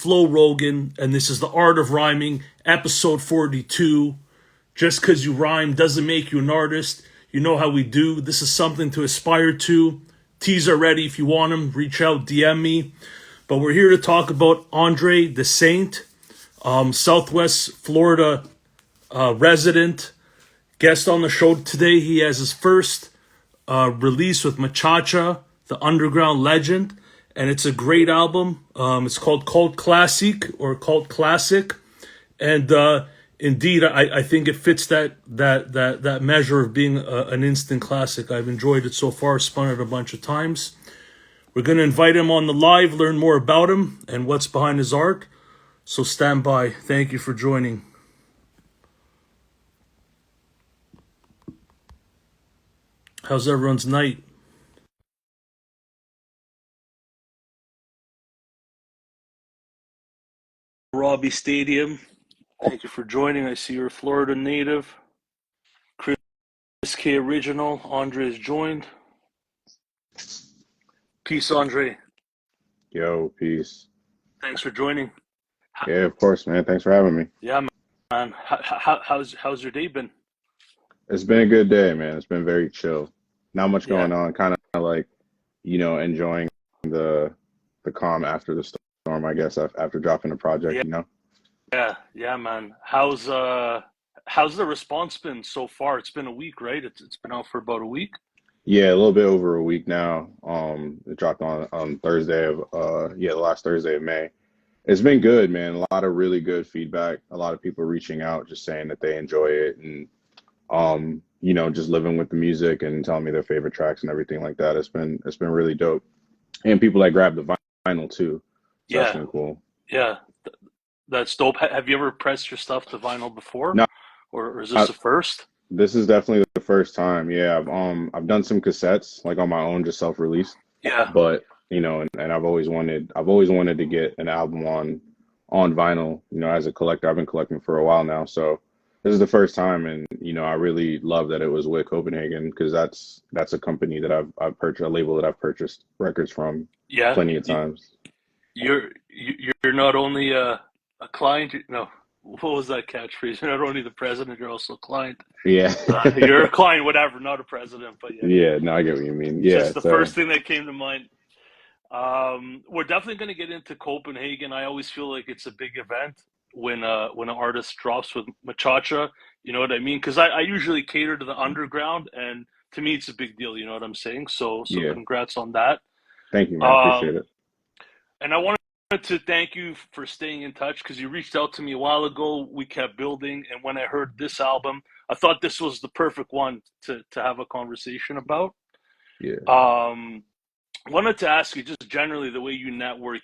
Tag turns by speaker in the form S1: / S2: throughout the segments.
S1: Flo Rogan, and this is The Art of Rhyming, episode 42. Just because you rhyme doesn't make you an artist. You know how we do. This is something to aspire to. Tees are ready. If you want them, reach out, DM me. But we're here to talk about André DeSaint, Southwest Florida resident. Guest on the show today. He has his first release with Machacha, the underground legend. And it's a great album. It's called Cult Classique or Cult Classic. And indeed, I think it fits that measure of being an instant classic. I've enjoyed it so far, spun it a bunch of times. We're going to invite him on the live, learn more about him and what's behind his art. So stand by. Thank you for joining. How's everyone's night? Robbie Stadium. Thank you for joining. I see you're a Florida native. Chris K. Original. Andre is joined. Peace, Andre.
S2: Yo, peace.
S1: Thanks for joining.
S2: Yeah, of course, man. Thanks for having me.
S1: Yeah, man. How's your day been?
S2: It's been a good day, man. It's been very chill. Not much going on. Kind of like, enjoying the calm after the storm, I guess, after dropping a project,
S1: Yeah, man. How's the response been so far? It's been a week, right? It's been out for about a week.
S2: Yeah, a little bit over a week now. It dropped on Thursday of the last Thursday of May. It's been good, man. A lot of really good feedback. A lot of people reaching out, just saying that they enjoy it, and just living with the music and telling me their favorite tracks and everything like that. It's been really dope. And people that grab the vinyl too. So that's been cool.
S1: Yeah. That's dope. Have you ever pressed your stuff to vinyl before?
S2: No.
S1: Or is this the first?
S2: This is definitely the first time. Yeah, I've done some cassettes like on my own, just self-released.
S1: Yeah.
S2: But and I've always wanted to get an album on vinyl. As a collector, I've been collecting for a while now, so this is the first time, and I really love that it was with Copenhagen, because that's a company that I've purchased, a label that I've purchased records from plenty of times.
S1: You're not only a client. No, what was that catchphrase? You're not only the president, you're also a client.
S2: Yeah.
S1: You're a client, whatever, not a president, but yeah.
S2: Yeah, no, I get what you mean. Yeah,
S1: just the first thing that came to mind. We're definitely going to get into Copenhagen. I always feel like it's a big event when an artist drops with Machacha. You know what I mean? Because I usually cater to the underground, and to me, it's a big deal. You know what I'm saying? So
S2: yeah.
S1: Congrats on that.
S2: Thank you, man. I appreciate it.
S1: And I wanted to thank you for staying in touch, because you reached out to me a while ago. We kept building, and when I heard this album, I thought this was the perfect one to have a conversation about.
S2: Yeah.
S1: Wanted to ask you, just generally the way you network.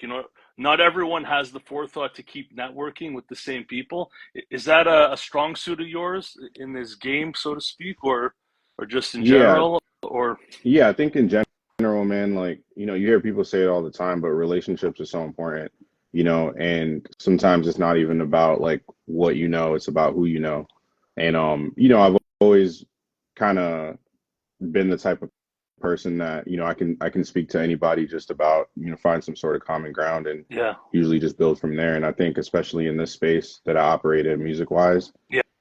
S1: Not everyone has the forethought to keep networking with the same people. Is that a strong suit of yours in this game, so to speak, or just in general? Or
S2: I think in general, man, like, you hear people say it all the time, but relationships are so important, and sometimes it's not even about like what it's about who and I've always kind of been the type of person that I can speak to anybody just about find some sort of common ground, and usually just build from there. And I think especially in this space that I operate in music wise,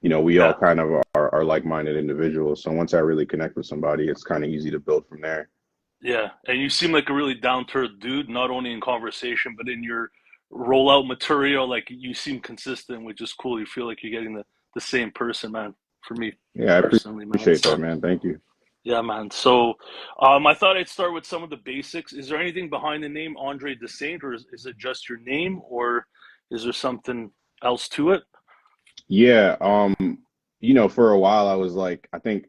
S2: we all kind of are like-minded individuals, so once I really connect with somebody, it's kind of easy to build from there.
S1: Yeah, and you seem like a really down-to-earth dude, not only in conversation but in your rollout material. Like, you seem consistent, which is cool. You feel like you're getting the same person, man. For me,
S2: I appreciate that, man. Thank you.
S1: Yeah, man. So I thought I'd start with some of the basics. Is there anything behind the name André DeSaint, or is it just your name, or is there something else to it?
S2: Yeah, for a while I was like, I think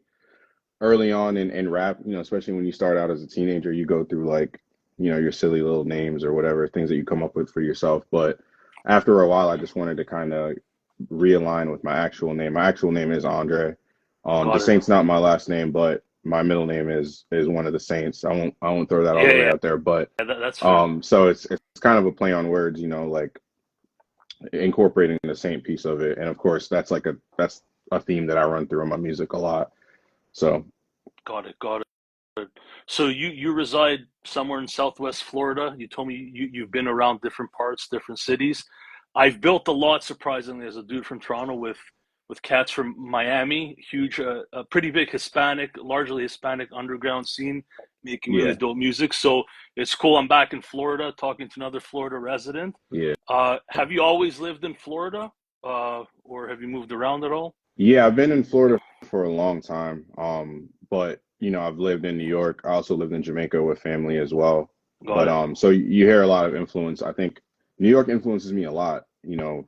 S2: early on in rap, especially when you start out as a teenager, you go through like, your silly little names or whatever, things that you come up with for yourself. But after a while, I just wanted to kind of realign with my actual name. My actual name is André. DeSaint's not my last name, but my middle name is one of the Saints. I won't throw that all the way out there, but
S1: that's fair.
S2: So it's kind of a play on words, like incorporating the Saint piece of it. And of course, that's a theme that I run through in my music a lot. So
S1: got it. So you reside somewhere in Southwest Florida. You told me you've been around different parts, different cities. I've built a lot, surprisingly, as a dude from Toronto with cats from Miami. Huge, a pretty big Hispanic, largely Hispanic underground scene, making really
S2: Yeah,
S1: dope music. So it's cool. I'm back in Florida, talking to another Florida resident.
S2: yeah.
S1: Have you always lived in Florida, or have you moved around at all?
S2: Yeah, I've been in Florida for a long time. But I've lived in New York. I also lived in Jamaica with family as well.
S1: Got
S2: But
S1: it.
S2: so you hear a lot of influence. I think New York influences me a lot,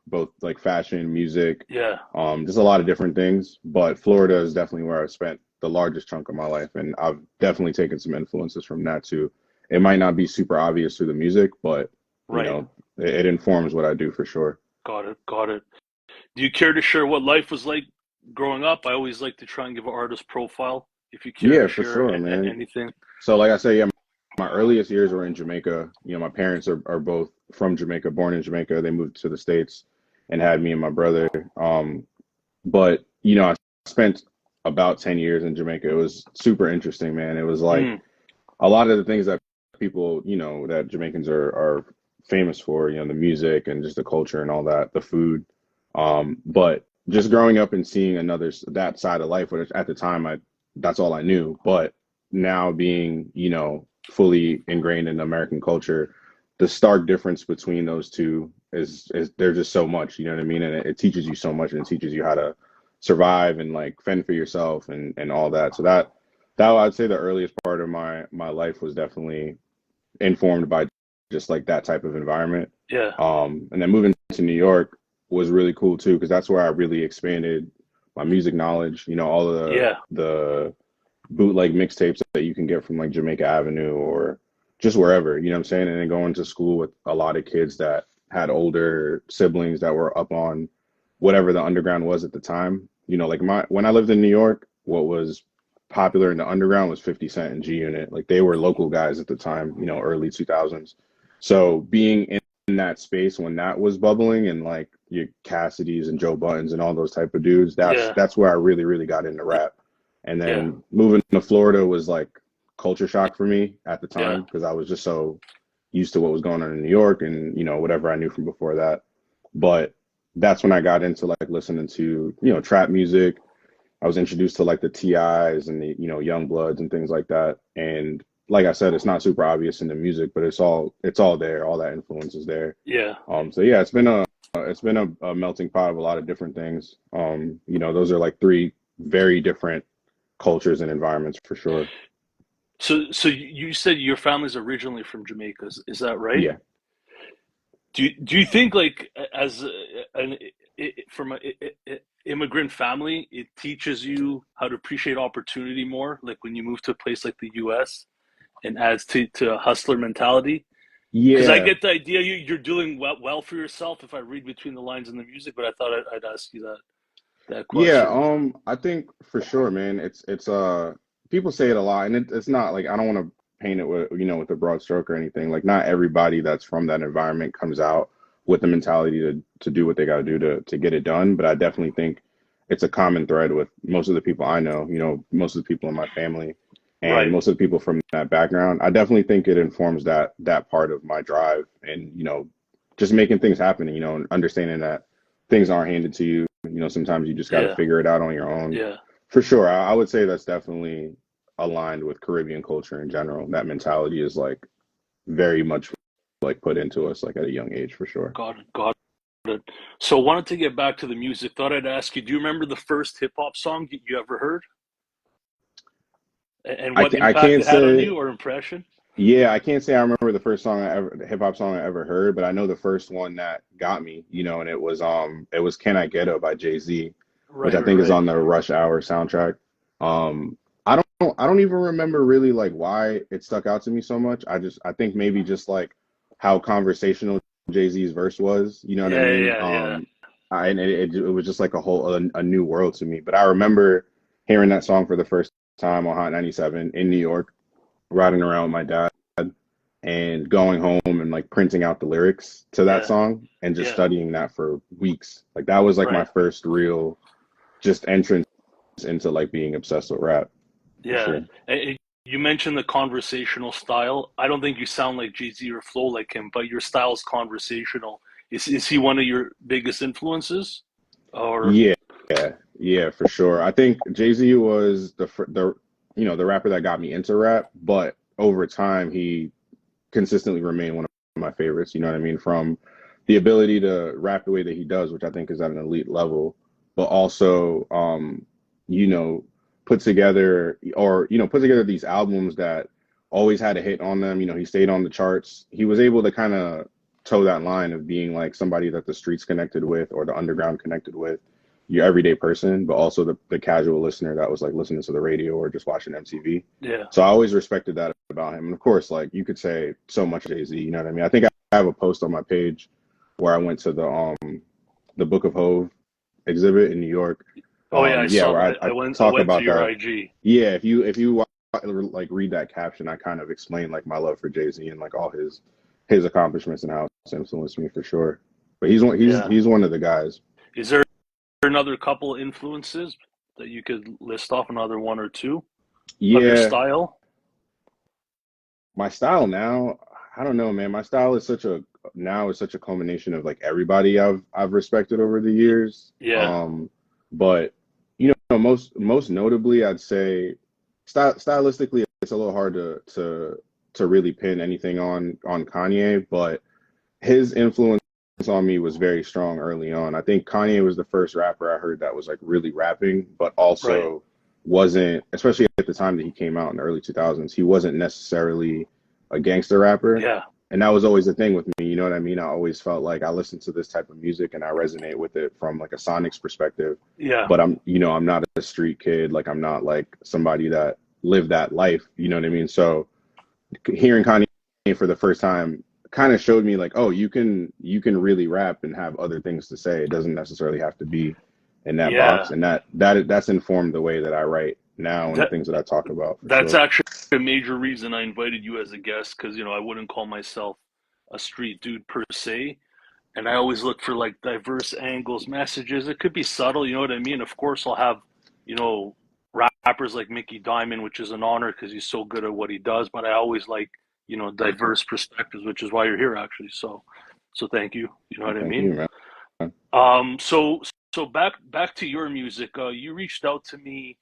S2: both like fashion, music,
S1: Yeah.
S2: just a lot of different things. But Florida is definitely where I've spent the largest chunk of my life, and I've definitely taken some influences from that too. It might not be super obvious through the music, but you
S1: Right.
S2: know, it informs what I do for sure.
S1: Got it. Got it. Do you care to share what life was like growing up? I always like to try and give an artist profile. If you care to
S2: Yeah, for
S1: share
S2: sure, man.
S1: anything.
S2: So like I say, yeah, my earliest years were in Jamaica. My parents are both from Jamaica, born in Jamaica. They moved to the States and had me and my brother. But I spent about 10 years in Jamaica. It was super interesting, man. It was like
S1: Mm,
S2: a lot of the things that people, that Jamaicans are famous for, the music and just the culture and all that, the food. But just growing up and seeing that side of life, which at the time that's all I knew. But now being, fully ingrained in American culture, the stark difference between those two is there's just so much, you know what I mean? And it teaches you so much, and it teaches you how to survive and like fend for yourself and all that. So that I'd say the earliest part of my life was definitely informed by just like that type of environment.
S1: yeah.
S2: And then moving to New York was really cool too, because that's where I really expanded my music knowledge. All of
S1: Yeah.
S2: the bootleg mixtapes that you can get from like Jamaica Avenue or just wherever, you know what I'm saying? And then going to school with a lot of kids that had older siblings that were up on whatever the underground was at the time. Like when I lived in New York, what was popular in the underground was 50 Cent and G Unit. Like they were local guys at the time, early 2000s. So being in that space when that was bubbling and like your Cassidy's and Joe Buttons and all those type of dudes, that's
S1: Yeah.
S2: that's where I really, really got into rap. And
S1: Yeah.
S2: then moving to Florida was like culture shock for me at the
S1: Yeah.
S2: time because I was just so used to what was going on in New York and whatever I knew from before that. But that's when I got into like listening to trap music. I was introduced to like the TIs and the Young Bloods and things like that. And like I said, it's not super obvious in the music, but it's all there. All that influence is there.
S1: Yeah.
S2: So yeah, it's been a melting pot of a lot of different things. Those are like three very different cultures and environments for sure.
S1: So you said your family's originally from Jamaica. Is that right?
S2: Yeah.
S1: Do you think like as an from a immigrant family, it teaches you how to appreciate opportunity more? Like when you move to a place like the U.S. and adds to a hustler mentality. Because I
S2: Yeah.
S1: get the idea you're doing well for yourself if I read between the lines in the music, but I thought I'd ask you that
S2: Yeah,
S1: question.
S2: I think for sure, man. It's people say it a lot, and it's not like I don't want to paint it with a broad stroke or anything. Like not everybody that's from that environment comes out with the mentality to do what they got to do to get it done. But I definitely think it's a common thread with most of the people I know. Most of the people in my family and
S1: Right.
S2: most of the people from that background. I definitely think it informs that part of my drive and just making things happen. And understanding that things aren't handed to you. Sometimes you just got to
S1: Yeah.
S2: figure it out on your own.
S1: Yeah.
S2: For sure, I would say that's definitely aligned with Caribbean culture in general. That mentality is like very much like put into us like at a young age for sure.
S1: Got it. Got it. So wanted to get back to the music. Thought I'd ask you, do you remember the first hip hop song you ever heard? And what
S2: I
S1: impact
S2: can't
S1: it had on
S2: say
S1: you or impression?
S2: yeah, I can't say I remember the first the hip hop song I ever heard, but I know the first one that got me, and it was Can I Get Up by Jay-Z, which
S1: Right,
S2: I
S1: right,
S2: think is
S1: right.
S2: on the Rush Hour soundtrack. I don't even remember really like why it stuck out to me so much. I think maybe just like how conversational Jay-Z's verse was, you know what I
S1: Yeah,
S2: mean?
S1: yeah, yeah,
S2: And it was just like a new world to me. But I remember hearing that song for the first time on Hot 97 in New York, riding around with my dad and going home and like printing out the lyrics to that
S1: yeah,
S2: song and just
S1: yeah.
S2: studying that for weeks. Like that was like my
S1: Right.
S2: first real just entrance into like being obsessed with rap for
S1: Yeah.
S2: sure.
S1: you mentioned the conversational style. I don't think you sound like Jay-Z or flow like him, but your style is conversational. Is he one of your biggest influences? Or
S2: Yeah, yeah, for sure. I think Jay-Z was the the rapper that got me into rap, but over time he consistently remained one of my favorites. You know what I mean? From the ability to rap the way that he does, which I think is at an elite level, but also, you know, put together these albums that always had a hit on them. You know, he stayed on the charts. He was able to kind of toe that line of being like somebody that the streets connected with or the underground connected with, your everyday person, but also the casual listener that was like listening to the radio or just watching MTV.
S1: yeah.
S2: So I always respected that about him. And of course, like you could say so much Jay-Z, you know what I mean? I think I have a post on my page where I went to the Book of Hove exhibit in New York.
S1: Oh yeah, I
S2: Yeah,
S1: saw
S2: where
S1: that.
S2: I
S1: I
S2: talk
S1: went to
S2: about
S1: your
S2: that.
S1: IG.
S2: Yeah, if you like read that caption, I kind of explain like my love for Jay-Z and like all his accomplishments and how it's influenced me for sure. But
S1: Yeah.
S2: he's one of the guys.
S1: Is there another couple influences that you could list off, another one or two of your
S2: Yeah,
S1: style?
S2: my style now, I don't know, man. My style is such a culmination of like everybody I've respected over the years.
S1: Yeah.
S2: But most notably, I'd say stylistically, it's a little hard to really pin anything on Kanye, but his influence on me was very strong early on. I think Kanye was the first rapper I heard that was like really rapping, but
S1: Right.
S2: also wasn't, especially at the time that he came out in the early 2000s, he wasn't necessarily a gangster rapper.
S1: Yeah.
S2: And that was always the thing with me, you know what I mean? I always felt like I listened to this type of music and I resonate with it from like a sonics perspective.
S1: Yeah.
S2: But I'm not a street kid. Like I'm not like somebody that lived that life, you know what I mean? So hearing Kanye for the first time kind of showed me like, oh, you can really rap and have other things to say. It doesn't necessarily have to be in that box,
S1: Yeah.
S2: and that's informed the way that I write now and the
S1: That
S2: things that I talk about for
S1: that's
S2: sure.
S1: actually a major reason I invited you as a guest because I wouldn't call myself a street dude per se, and I always look for like diverse angles, messages. It could be subtle, you know what I mean? Of course, I'll have you know rappers like Mickey Diamond, which is an honor because he's so good at what he does. But I always like diverse perspectives, which is why you're here actually. So thank you. You know what I
S2: Thank
S1: mean?
S2: you, man.
S1: So back to your music. You reached out to me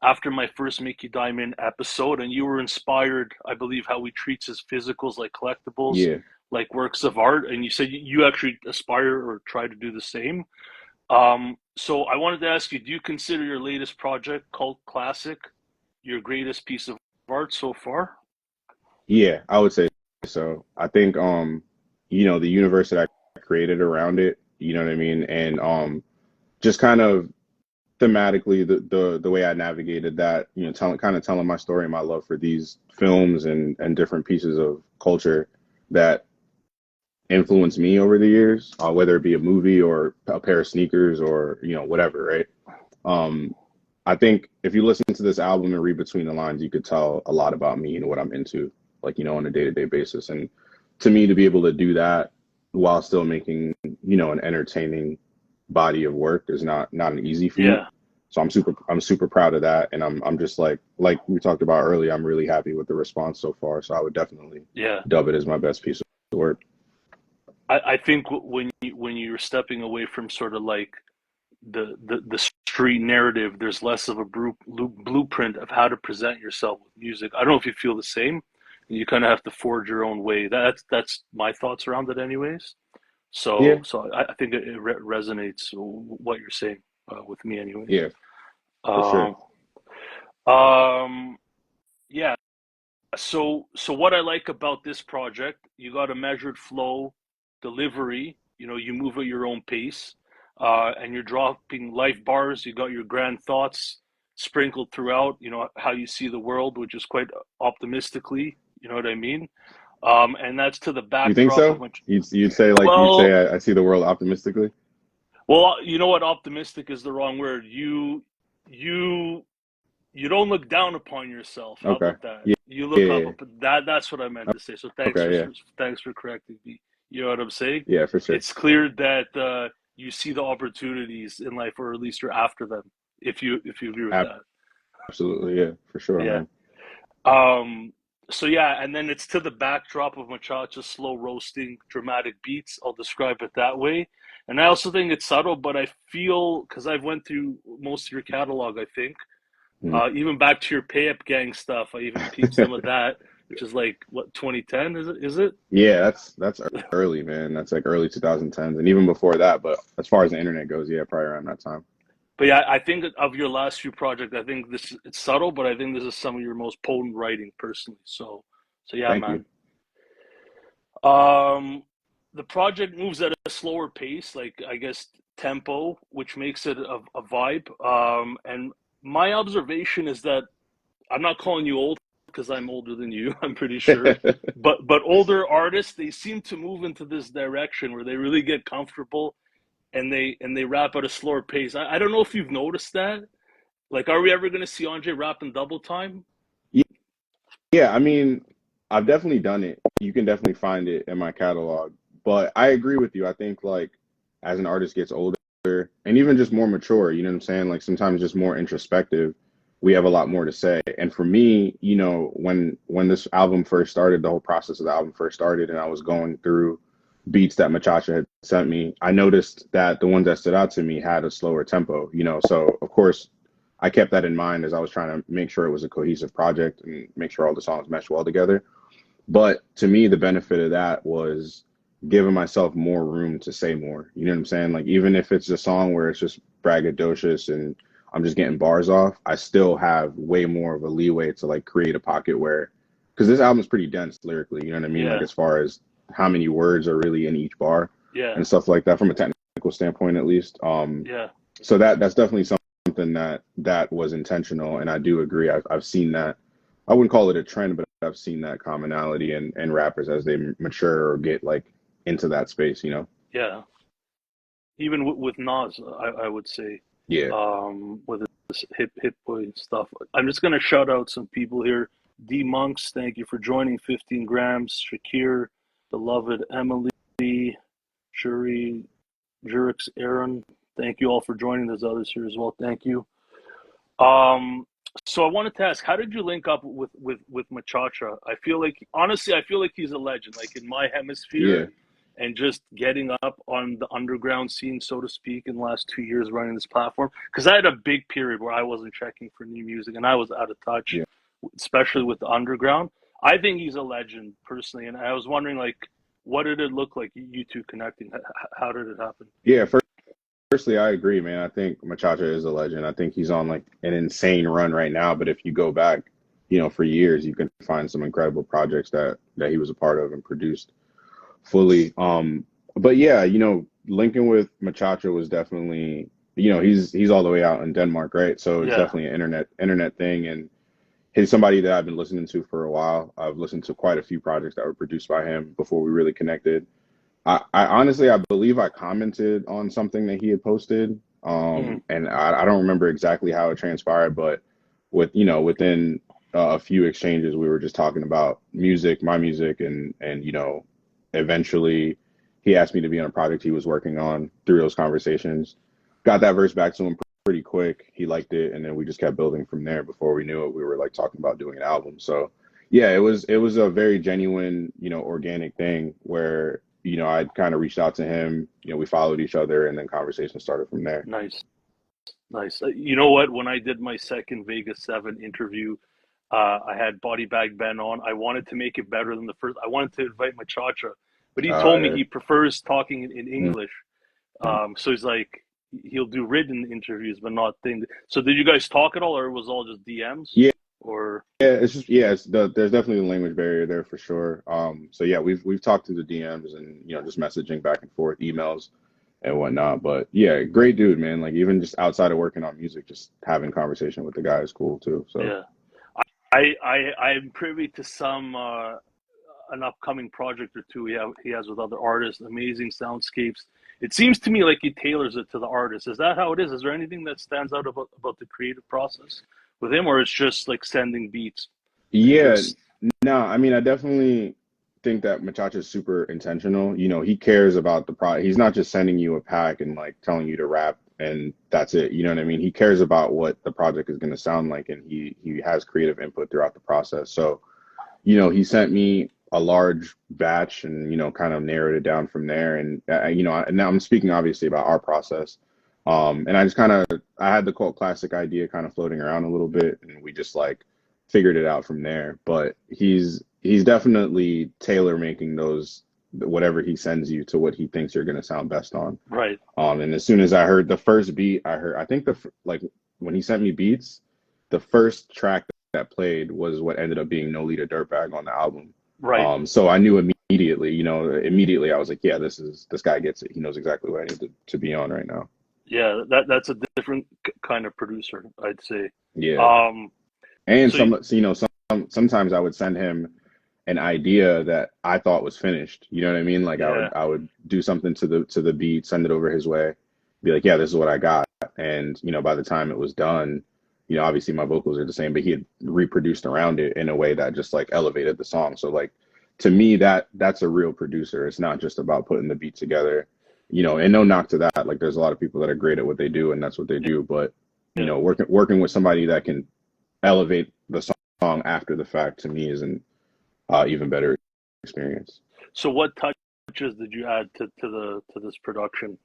S1: after my first Mickey Diamond episode, and you were inspired, I believe, how he treats his physicals like collectibles,
S2: Yeah,
S1: like works of art, and you said you actually aspire or try to do the same. So I wanted to ask you, do you consider your latest project, Cult Classic, your greatest piece of art so far?
S2: yeah, I would say so. I think the universe that I created around it, you know what I mean, and just kind of thematically the way I navigated that, telling my story and my love for these films and different pieces of culture that influenced me over the years, whether it be a movie or a pair of sneakers or whatever, right? Um, I think if you listen to this album and read between the lines, you could tell a lot about me and what I'm into, like on a day-to-day basis. And to me, to be able to do that while still making an entertaining body of work is not an easy feat.
S1: Yeah,
S2: So I'm super proud of that, and I'm just like we talked about earlier. I'm really happy with the response so far. So I would definitely
S1: yeah.
S2: dub it as my best piece of work.
S1: I think when you're stepping away from sort of like the street narrative, there's less of a blueprint of how to present yourself with music. I don't know if you feel the same. You kind of have to forge your own way. That's my thoughts around it, anyways.
S2: Yeah,
S1: So I think it resonates what you're saying with me, anyways.
S2: yeah, for sure.
S1: Um, um, yeah. So what I like about this project, you got a measured flow, delivery. You move at your own pace, and you're dropping life bars. You got your grand thoughts sprinkled throughout. How you see the world, which is quite optimistically. You know what I mean? And that's to the
S2: You think
S1: backdrop of
S2: so?
S1: much.
S2: You'd say
S1: Well,
S2: I see the world optimistically.
S1: you know what? Optimistic is the wrong word. You you don't look down upon yourself. How
S2: Okay.
S1: about that?
S2: Yeah.
S1: You
S2: Yeah.
S1: look up
S2: Yeah.
S1: upon that. That's what I meant to say. So
S2: Okay. Yeah.
S1: thanks for correcting me. You know what I'm saying?
S2: Yeah. For sure.
S1: It's clear that you see the opportunities in life, or at least you're after them. If you agree with that,
S2: Absolutely. Yeah. For sure,
S1: yeah.
S2: man.
S1: So yeah, and then it's to the backdrop of Machacha slow roasting dramatic beats. I'll describe it that way. And I also think it's subtle, but I feel because I've went through most of your catalog, I think.
S2: Mm.
S1: Even back to your Pay Up Gang stuff, I even peeped some of that, which is like what 2010 is it? Is it?
S2: Yeah, that's early, man. That's like early 2010s, and even before that. But as far as the internet goes, yeah, probably around that time.
S1: But yeah, I think of your last few projects, I think this it's subtle, but I think this is some of your most potent writing personally. So yeah,
S2: Thank you.
S1: man. Um, the project moves at a slower pace, like I guess tempo, which makes it a vibe. And my observation is that I'm not calling you old because I'm older than you, I'm pretty sure. But older artists, they seem to move into this direction where they really get comfortable and they rap at a slower pace. I don't know if you've noticed that. Like, are we ever gonna see Andre rap in double time?
S2: Yeah, I mean, I've definitely done it. You can definitely find it in my catalog. But I agree with you. I think like as an artist gets older and even just more mature, you know what I'm saying? Like sometimes just more introspective, we have a lot more to say. And for me, when this album first started, the whole process of the album first started, and I was going through beats that Machacha had sent me, I noticed that the ones that stood out to me had a slower tempo. So of course I kept that in mind as I was trying to make sure it was a cohesive project and make sure all the songs meshed well together. But to me, the benefit of that was giving myself more room to say more. You know what I'm saying? Like, even if it's a song where it's just braggadocious and I'm just getting bars off, I still have way more of a leeway to like create a pocket where, because this album is pretty dense lyrically, you know what I mean? Like,
S1: Yeah,
S2: as far as how many words are really in each bar
S1: yeah,
S2: and stuff like that from a technical standpoint, at least.
S1: yeah.
S2: So that's definitely something that was intentional, and I do agree. I've seen that. I wouldn't call it a trend, but I've seen that commonality in rappers as they mature or get like into that space.
S1: Yeah, even with Nas, I would say,
S2: Yeah.
S1: with this hip boy stuff. I'm just gonna shout out some people here. D Monks, thank you for joining. 15 grams. Shakir, beloved Emily, Shuri, Jurix, Aaron. Thank you all for joining. There's others here as well. Thank you. Um, so I wanted to ask, how did you link up with Machacha? I feel like honestly, I feel like he's a legend, like in my hemisphere,
S2: Yeah.
S1: and just getting up on the underground scene, so to speak, in the last 2 years running this platform. Because I had a big period where I wasn't checking for new music and I was out of touch,
S2: Yeah.
S1: especially with the underground. I think he's a legend personally, and I was wondering, like, what did it look like you two connecting? How did it happen?
S2: Yeah. Firstly, I agree, man. I think Machacha is a legend. I think he's on like an insane run right now. But if you go back, for years, you can find some incredible projects that he was a part of and produced fully. But yeah, linking with Machacha was definitely, he's all the way out in Denmark, right? So it's
S1: Yeah.
S2: definitely an internet thing, and he's somebody that I've been listening to for a while. I've listened to quite a few projects that were produced by him before we really connected. I honestly, I believe I commented on something that he had posted,
S1: Mhm.
S2: and I don't remember exactly how it transpired, but within a few exchanges, we were just talking about music, my music, and eventually he asked me to be on a project he was working on. Through those conversations, got that verse back to him pretty quick. He liked it, and then we just kept building from there. Before we knew it, we were like talking about doing an album. So yeah, it was a very genuine, organic thing where I'd kind of reached out to him, we followed each other, and then conversation started from there.
S1: Nice. Nice. You know what? When I did my second Vegas 7 interview, I had Body Bag Ben on. I wanted to make it better than the first. I wanted to invite Machacha, but he told me
S2: Uh,
S1: he prefers talking in
S2: mm,
S1: English. So he's like, he'll do written interviews, but not things. So did you guys talk at all, or it was all just DMs?
S2: yeah,
S1: Or
S2: yeah, it's just yeah, there's definitely a language barrier there for sure. So yeah, we've talked through the DMs and just messaging back and forth, emails and whatnot. But yeah, great dude, man. Like even just outside of working on music, just having conversation with the guy is cool too. So
S1: yeah, I'm privy to some an upcoming project or two he has with other artists. Amazing soundscapes. It seems to me like he tailors it to the artist. Is that how it is? Is there anything that stands out about the creative process with him, or it's just like sending beats and
S2: yeah,
S1: just
S2: no, I mean I definitely think that Machacha is super intentional. He cares about the product. He's not just sending you a pack and like telling you to rap and that's it. You know what I mean? He cares about what the project is going to sound like, and he has creative input throughout the process. So, he sent me a large batch and, kind of narrowed it down from there. And, and now I'm speaking obviously about our process. And I just I had the Cult Classic idea kind of floating around a little bit, and we just like figured it out from there. But he's definitely tailor making those, whatever he sends you, to what he thinks you're going to sound best on.
S1: Right.
S2: And as soon as I heard the first beat, I think when he sent me beats, the first track that played was what ended up being No Lead a Dirtbag on the album.
S1: Right.
S2: So I knew immediately, I was like, yeah, this guy gets it. He knows exactly what I need to be on right now.
S1: Yeah, that's a different kind of producer, I'd say.
S2: Yeah. And
S1: so
S2: sometimes I would send him an idea that I thought was finished. You know what I mean? Like
S1: Yeah.
S2: I would do something to the beat, send it over his way, be like, yeah, this is what I got. And, by the time it was done, obviously my vocals are the same, but he had reproduced around it in a way that just like elevated the song. So like, to me, that's a real producer. It's not just about putting the beat together, and no knock to that. Like, there's a lot of people that are great at what they do, and that's what they do. But, working with somebody that can elevate the song after the fact, to me, is an even better experience.
S1: So what touches did you add to this production?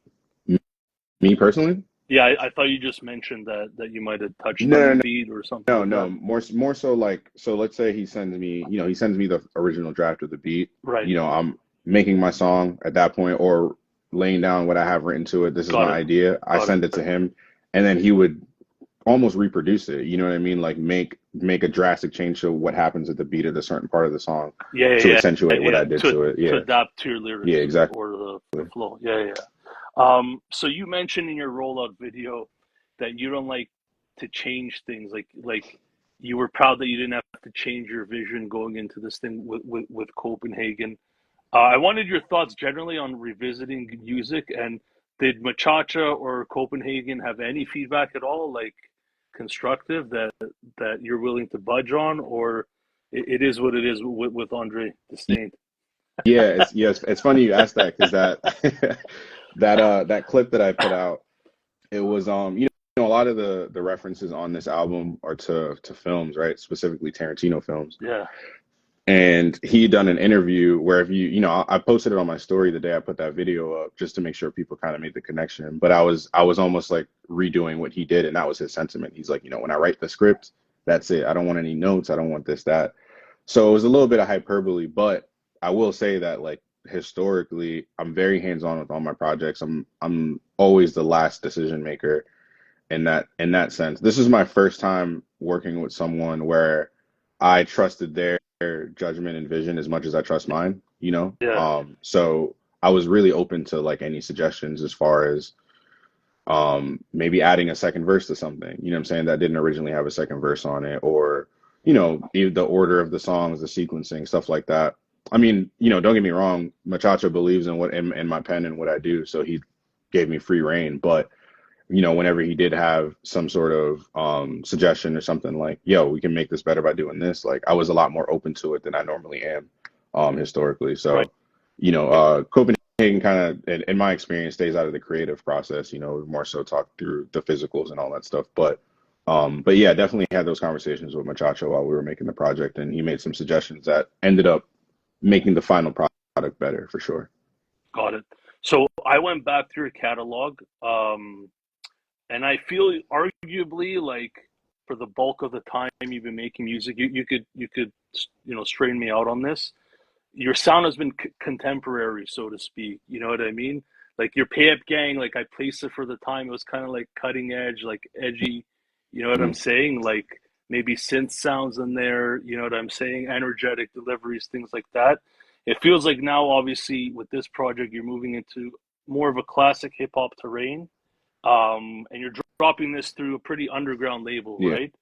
S2: Me personally?
S1: Yeah, I thought you just mentioned that you might have touched on the beat or something.
S2: No. More so like, so let's say he sends me the original draft of the beat.
S1: Right.
S2: I'm making my song at that point, or laying down what I have written to it. This is my idea. I send it to him, and then he would almost reproduce it. You know what I mean? Like make a drastic change to what happens at the beat of the certain part of the song. To accentuate what I did to it. Yeah.
S1: To adapt to your lyrics.
S2: Yeah, exactly.
S1: Or the flow. Yeah. So you mentioned in your rollout video that you don't like to change things. Like you were proud that you didn't have to change your vision going into this thing with Copenhagen. I wanted your thoughts generally on revisiting music, and did Machacha or Copenhagen have any feedback at all, like constructive, that you're willing to budge on, or it is what it is with André DeSaint?
S2: Yeah, it's funny you asked that, because that clip that I put out, it was a lot of the references on this album are to films, right? Specifically Tarantino films.
S1: Yeah.
S2: And he done an interview where, if I posted it on my story the day I put that video up, just to make sure people kind of made the connection. But I was almost like redoing what he did, and that was his sentiment. He's like, when I write the script, that's it. I don't want any notes. I don't want this, that. So it was a little bit of hyperbole, but I will say that, like, historically, I'm very hands-on with all my projects. I'm always the last decision maker in that sense. This is my first time working with someone where I trusted their judgment and vision as much as I trust mine,
S1: Yeah.
S2: So I was really open to like any suggestions as far as maybe adding a second verse to something, what I'm saying, that didn't originally have a second verse on it, or the order of the songs, the sequencing, stuff like that. I mean, don't get me wrong, Machacha believes in my pen and what I do, so he gave me free reign. But whenever he did have some sort of suggestion or something like, yo, we can make this better by doing this, like, I was a lot more open to it than I normally am historically. So, right. Copenhagen kind of, in my experience, stays out of the creative process, more so talk through the physicals and all that stuff. But yeah, definitely had those conversations with Machacha while we were making the project, and he made some suggestions that ended up making the final product better, for sure.
S1: Got it. So I went back through your catalog, and I feel arguably, like, for the bulk of the time you've been making music, you could straighten me out on this. Your sound has been contemporary, so to speak. You know what I mean? Like your Pay Up Gang, like I placed it for the time. It was kind of like cutting edge, like edgy. You know what I'm saying? Like maybe synth sounds in there. You know what I'm saying? Energetic deliveries, things like that. It feels like now, obviously, with this project, you're moving into more of a classic hip hop terrain. And you're dropping this through a pretty underground label, right?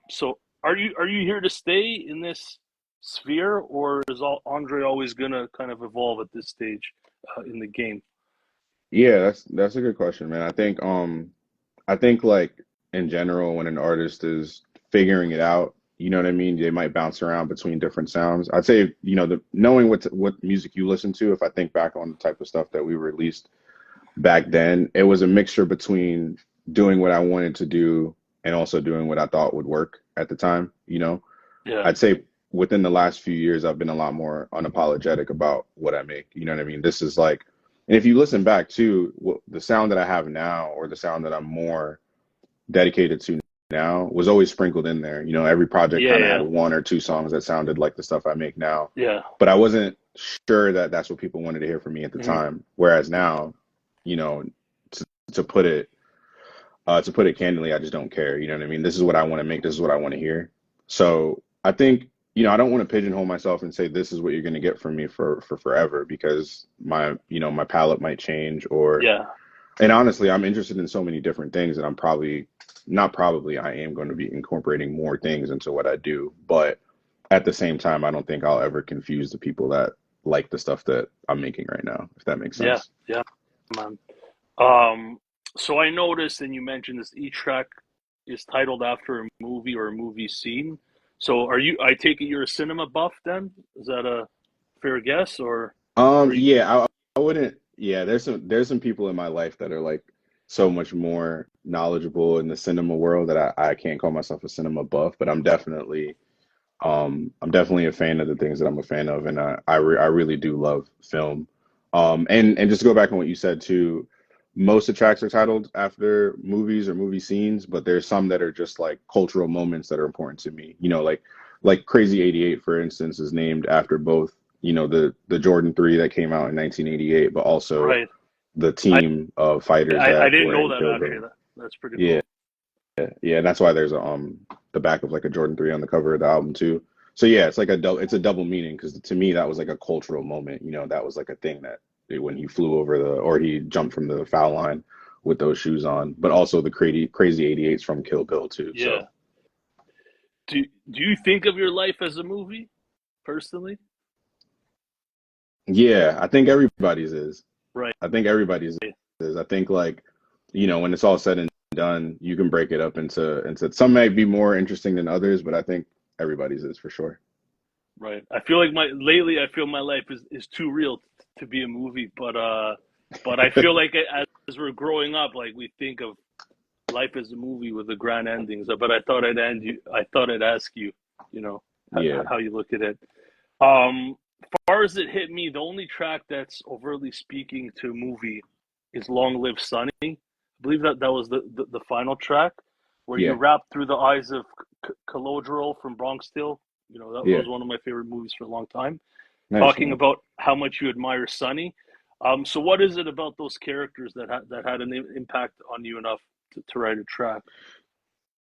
S1: So are you here to stay in this sphere, or is Andre always gonna kind of evolve at this stage in the game?
S2: Yeah, that's a good question, man. I think like in general, when an artist is figuring it out, you know what I mean, they might bounce around between different sounds. I'd say, knowing what music you listen to, if I think back on the type of stuff that we released back then, it was a mixture between doing what I wanted to do and also doing what I thought would work at the time, you know.
S1: Yeah.
S2: I'd say within the last few years, I've been a lot more unapologetic about what I make. You know what I mean? This is like, and if you listen back to the sound that I have now, or the sound that I'm more dedicated to now, was always sprinkled in there. You know, every project
S1: Yeah,
S2: kind of had
S1: yeah,
S2: one or two songs that sounded like the stuff I make now.
S1: yeah.
S2: But I wasn't sure that that's what people wanted to hear from me at the
S1: Mhm.
S2: time. Whereas now, you know, to, to put it to put it candidly, I just don't care. You know what I mean? This is what I want to make. This is what I want to hear. So I think, you know, I don't want to pigeonhole myself and say this is what you're going to get from me for forever, because my, you know, my palette might change, or,
S1: Yeah.
S2: and honestly, I'm interested in so many different things that I'm probably, not probably, I am going to be incorporating more things into what I do. But at the same time, I don't think I'll ever confuse the people that like the stuff that I'm making right now, if that makes
S1: Yeah.
S2: sense.
S1: Yeah, man. Um, so I noticed, and you mentioned this, each track is titled after a movie or a movie scene. So are you, I take it you're a cinema buff then? Is that a fair guess, or are you,
S2: Yeah, I wouldn't. Yeah, there's some people in my life that are like so much more knowledgeable in the cinema world that I can't call myself a cinema buff, but I'm definitely a fan of the things that I'm a fan of, and I really do love film. And just to go back on what you said too, most of the tracks are titled after movies or movie scenes, but there's some that are just like cultural moments that are important to me. You know, like Crazy 88, for instance, is named after both, you know, the Jordan 3 that came out in 1988, but also
S1: right?
S2: the
S1: I,
S2: team of fighters
S1: I
S2: that
S1: didn't
S2: were
S1: know
S2: in
S1: that
S2: Kill
S1: actually.
S2: Bill.
S1: That's pretty
S2: Yeah,
S1: cool.
S2: yeah, and that's why there's the back of like a Jordan 3 on the cover of the album too. So yeah, it's a double meaning, because to me that was like a cultural moment. You know, that was like a thing that when he flew over or he jumped from the foul line with those shoes on, but also the crazy 88s from Kill Bill too.
S1: Yeah.
S2: So
S1: Do you think of your life as a movie, personally?
S2: yeah, I think everybody's is.
S1: Right.
S2: I think everybody's is. I think, like, you know, when it's all said and done, you can break it up into some may be more interesting than others, but I think everybody's is for sure.
S1: Right. I feel like I feel my life is too real to be a movie, but I feel like as we're growing up, like we think of life as a movie with the grand endings. But I thought I'd ask you, you know,
S2: Yeah,
S1: how you look at it. Far as it hit me, the only track that's overtly speaking to a movie is "Long Live Sunny." I believe that was the final track where you
S2: yeah,
S1: rap through the eyes of Calodro from Bronx Tale. You know, that
S2: yeah.
S1: was one of my favorite movies for a long time.
S2: Nice,
S1: Talking
S2: man.
S1: about how much you admire Sonny. So what is it about those characters that had an impact on you enough to write a track?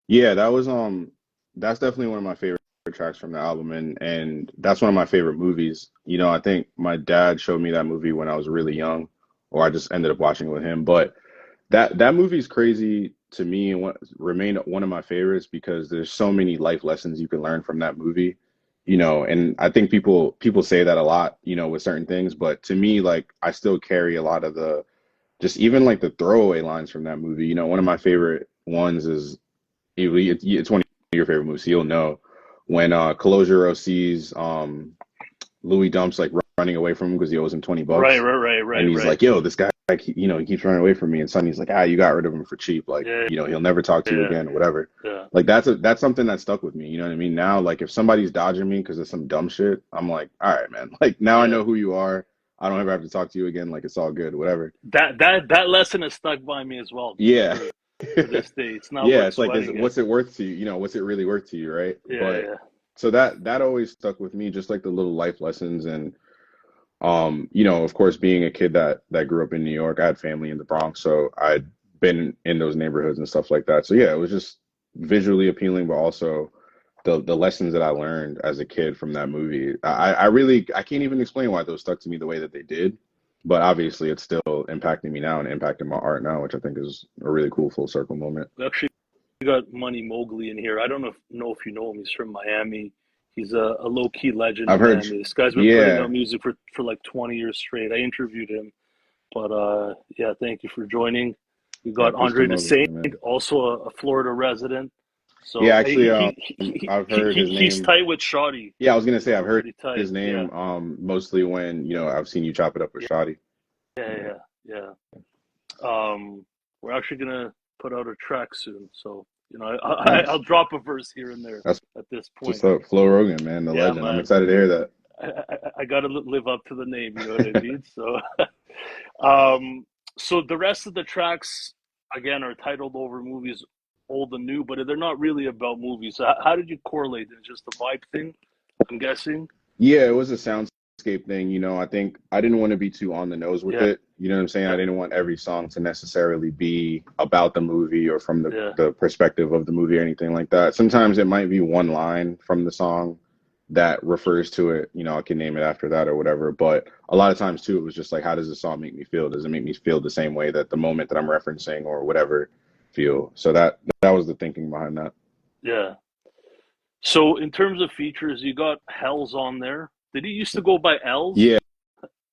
S2: Yeah, that's definitely one of my favorite tracks from the album, and that's one of my favorite movies. You know, I think my dad showed me that movie when I was really young, or I just ended up watching it with him. But that movie's crazy to me, and remained one of my favorites, because there's so many life lessons you can learn from that movie. You know, and I think people say that a lot, you know, with certain things, but to me, like, I still carry a lot of the, just even like the throwaway lines from that movie. You know, one of my favorite ones is, it's one of your favorite movies, so you'll know when Calogero sees Louis Dumps like running away from him because he owes him 20
S1: Right,
S2: bucks,
S1: right, right,
S2: and
S1: right,
S2: he's
S1: right.
S2: like, "Yo, this guy, like, you know, he keeps running away from me." And Sonny's like, "Ah, you got rid of him for cheap. Like,
S1: Yeah,
S2: you know, he'll never talk to you
S1: yeah,
S2: again, or whatever."
S1: yeah.
S2: Like, that's something that stuck with me. You know what I mean? Now, like, if somebody's dodging me because of some dumb shit, I'm like, "All right, man. Like, now I
S1: Yeah.
S2: know who you are. I don't ever have to talk to you again. Like, it's all good, whatever."
S1: That lesson has stuck by me as well
S2: Yeah.
S1: to this day. It's not
S2: Yeah,
S1: worth
S2: it's like,
S1: sweating it.
S2: what's it worth to you? You know, what's it really worth to you, right?
S1: Yeah,
S2: But
S1: yeah.
S2: so that always stuck with me, just like the little life lessons. And you know, of course, being a kid that grew up in New York, I had family in the Bronx, so I'd been in those neighborhoods and stuff like that. So yeah, it was just visually appealing, but also the lessons that I learned as a kid from that movie. I really, I can't even explain why those stuck to me the way that they did, but obviously it's still impacting me now and impacting my art now, which I think is a really cool full circle moment.
S1: We actually got Money Mowgli in here. I don't know if you know him. He's from Miami. He's a low key legend
S2: I've
S1: in
S2: heard,
S1: Miami. This guy's been putting
S2: yeah,
S1: out music for like 20 years straight. I interviewed him, but yeah, thank you for joining. We
S2: yeah,
S1: got
S2: peace to
S1: Andre
S2: Mowgli,
S1: DeSaint,
S2: man.
S1: also a Florida resident.
S2: Yeah,
S1: So
S2: actually, I've heard his
S1: he's
S2: name.
S1: tight with Shotty.
S2: Yeah, I was gonna say I've
S1: We're
S2: heard
S1: pretty tight.
S2: his
S1: Yeah,
S2: name mostly when, you know, I've seen you chop it up with
S1: yeah,
S2: Shotty.
S1: yeah,
S2: Yeah.
S1: yeah, yeah.
S3: We're actually gonna put out a track soon, so
S2: Nice.
S3: I'll drop a verse here and there
S2: That's
S3: at this
S2: just
S3: point.
S2: up. Flo Rogan, man, the
S3: Yeah,
S2: legend. I'm
S3: man.
S2: excited to hear that.
S3: I gotta live up to the name, you know what I mean? So, um, so the rest of the tracks again are titled over movies, old and new, but they're not really about movies. So how did you correlate? It's just a vibe thing, I'm guessing.
S2: Yeah, it was a soundscape thing. I think I didn't want to be too on the nose with
S3: Yeah,
S2: it. You know what I'm saying? I
S3: yeah,
S2: didn't want every song to necessarily be about the movie or from the,
S3: yeah,
S2: the perspective of the movie or anything like that. Sometimes it might be one line from the song that refers to it. I can name it after that or whatever. But a lot of times too, it was just like, how does the song make me feel? Does it make me feel the same way that the moment that I'm referencing or whatever feel? So that was the thinking behind that.
S3: yeah. So in terms of features, you got Hells on there. Did he used to go by Els?
S2: Yeah,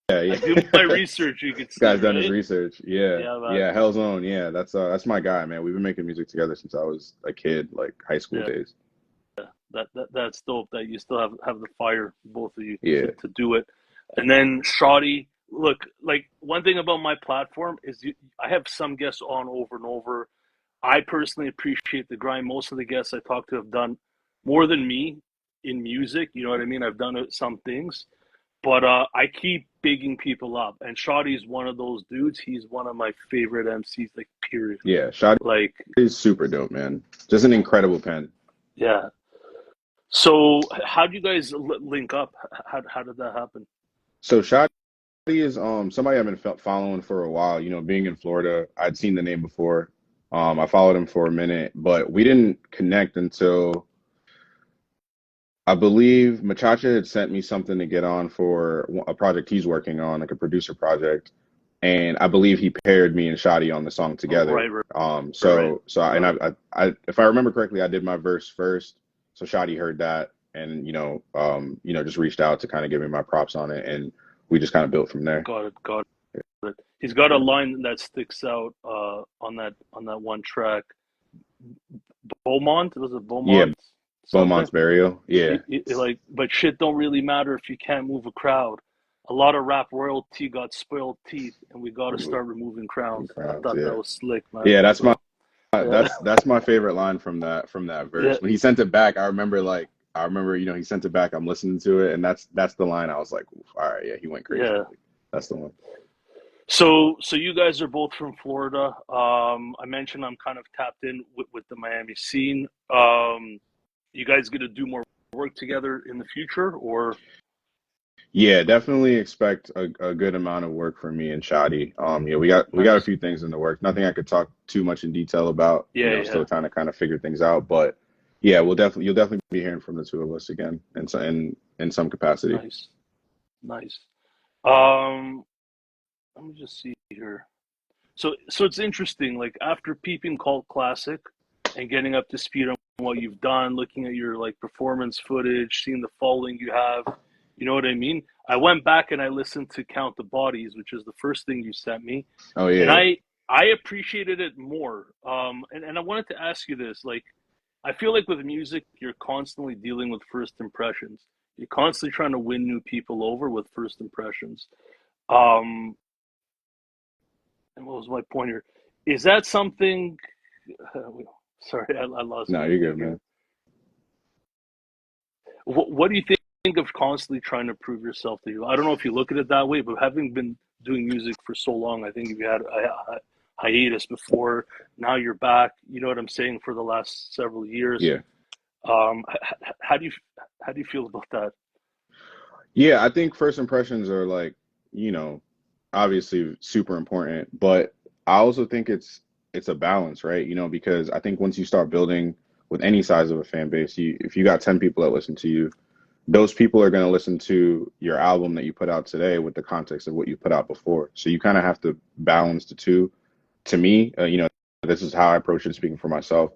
S2: yeah,
S3: I do my
S2: yeah.
S3: research, you could
S2: This
S3: see,
S2: guy's done his
S3: right?
S2: research. Yeah.
S3: Yeah, man.
S2: Yeah. Hell's Own. Yeah. That's my guy, man. We've been making music together since I was a kid, like high school
S3: Yeah,
S2: days.
S3: that's dope that you still have the fire, both of you,
S2: Yeah.
S3: to do it. And then Shoddy, look, like one thing about my platform is I have some guests on over and over. I personally appreciate the grind. Most of the guests I talk to have done more than me in music. You know what I mean? I've done some things, but I keep bigging people up. And Shoddy's one of those dudes. He's one of my favorite MCs, like, period.
S2: Yeah. Shotty
S3: Like,
S2: is super dope, man. Just an incredible pen.
S3: yeah. So, how do you guys link up? How did that happen?
S2: So Shotty is somebody I've been following for a while. Being in Florida, I'd seen the name before. I followed him for a minute, but we didn't connect until I believe Machacha had sent me something to get on for a project he's working on, like a producer project. And I believe he paired me and Shotty on the song
S3: Oh,
S2: together.
S3: right, right, right,
S2: And
S3: right.
S2: if I remember correctly, I did my verse first. So Shotty heard that and, just reached out to kind of give me my props on it. And we just kind of built from there.
S3: Got it, got it. He's got a
S2: Yeah.
S3: line that sticks out on that one track. Beaumont, was it
S2: Yeah.
S3: Beaumont something?
S2: Beaumont's Burial. Yeah.
S3: Like, but shit don't really matter if you can't move a crowd. A lot of rap royalty got spoiled teeth, and we got to start removing crowns. I
S2: Crowds.
S3: thought that
S2: Yeah.
S3: was slick, man.
S2: Yeah.
S3: So yeah,
S2: That's my favorite line from that
S3: yeah,
S2: verse. When he sent it back, I remember, he sent it back. I'm listening to it, and that's the line. I was like, "Oof, all right, yeah, he went crazy.
S3: yeah.
S2: Like, that's the one."
S3: So you guys are both from Florida. I mentioned I'm kind of tapped in with the Miami scene. You guys gonna do more work together in the future, or
S2: Yeah, definitely expect a good amount of work from me and Shadi. Yeah, we got a
S3: nice?
S2: few things in the work. Nothing I could talk too much in detail about.
S3: Yeah,
S2: Still
S3: yeah,
S2: trying to kind of figure things out. But yeah, you'll definitely be hearing from the two of us again in some capacity.
S3: nice, nice. Um, Let me just see here. So it's interesting. Like after peeping Cult Classic and getting up to speed on what you've done, looking at your like performance footage, seeing the following you have, you know what I mean? I went back and I listened to Count the Bodies, which is the first thing you sent me,
S2: Oh
S3: and
S2: yeah,
S3: I appreciated it more. And I wanted to ask you this. Like, I feel like with music, you're constantly dealing with first impressions. You're constantly trying to win new people over with first impressions. Um, and what was my point here? Is that something? Sorry, I lost
S2: no,
S3: my
S2: you're
S3: thing
S2: good,
S3: here.
S2: man.
S3: What do you think of constantly trying to prove yourself to you? I don't know if you look at it that way, but having been doing music for so long, I think if you had a hiatus before, now you're back. You know what I'm saying? For the last several years,
S2: Yeah.
S3: how do you feel about that?
S2: Yeah, I think first impressions are like, you know, obviously super important, but I also think it's a balance, right? Because I think once you start building with any size of a fan base, if you got 10 people that listen to you, those people are going to listen to your album that you put out today with the context of what you put out before. So you kind of have to balance the two. To me, this is how I approach it speaking for myself.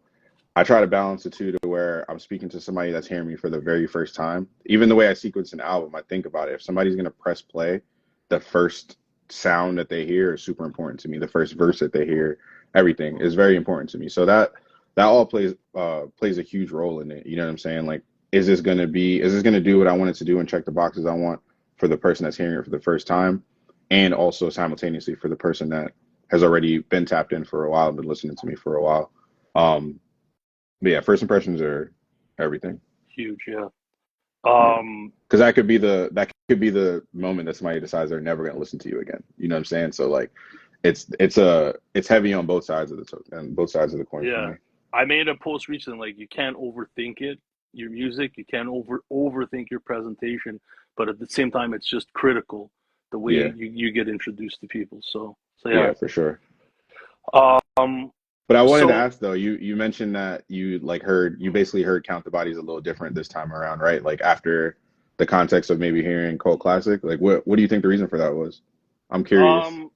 S2: I try to balance the two to where I'm speaking to somebody that's hearing me for the very first time. Even the way I sequence an album, I think about it. If somebody's going to press play, the first sound that they hear is super important to me. The first verse that they hear, everything is very important to me. So that all plays a huge role in it. You know what I'm saying? Like, is this gonna do what I want it to do and check the boxes I want for the person that's hearing it for the first time, and also simultaneously for the person that has already been tapped in for a while, been listening to me for a while. But yeah, first impressions are everything.
S3: Huge, yeah.
S2: Because that could be the moment that somebody decides they're never going to listen to you again. You know what I'm saying? So like, it's heavy on both sides of the coin for
S3: Yeah.
S2: me.
S3: I made a post recently, like, you can't overthink it, your music, you can't overthink your presentation, but at the same time, it's just critical the way
S2: Yeah,
S3: you get introduced to people. So
S2: yeah,
S3: yeah.
S2: for sure.
S3: Um,
S2: But I wanted to
S3: so
S2: ask though, you mentioned that you basically heard Count the Bodies a little different this time around, right? Like after the context of maybe hearing Cult Classic, like what do you think the reason for that was? I'm curious.
S3: um,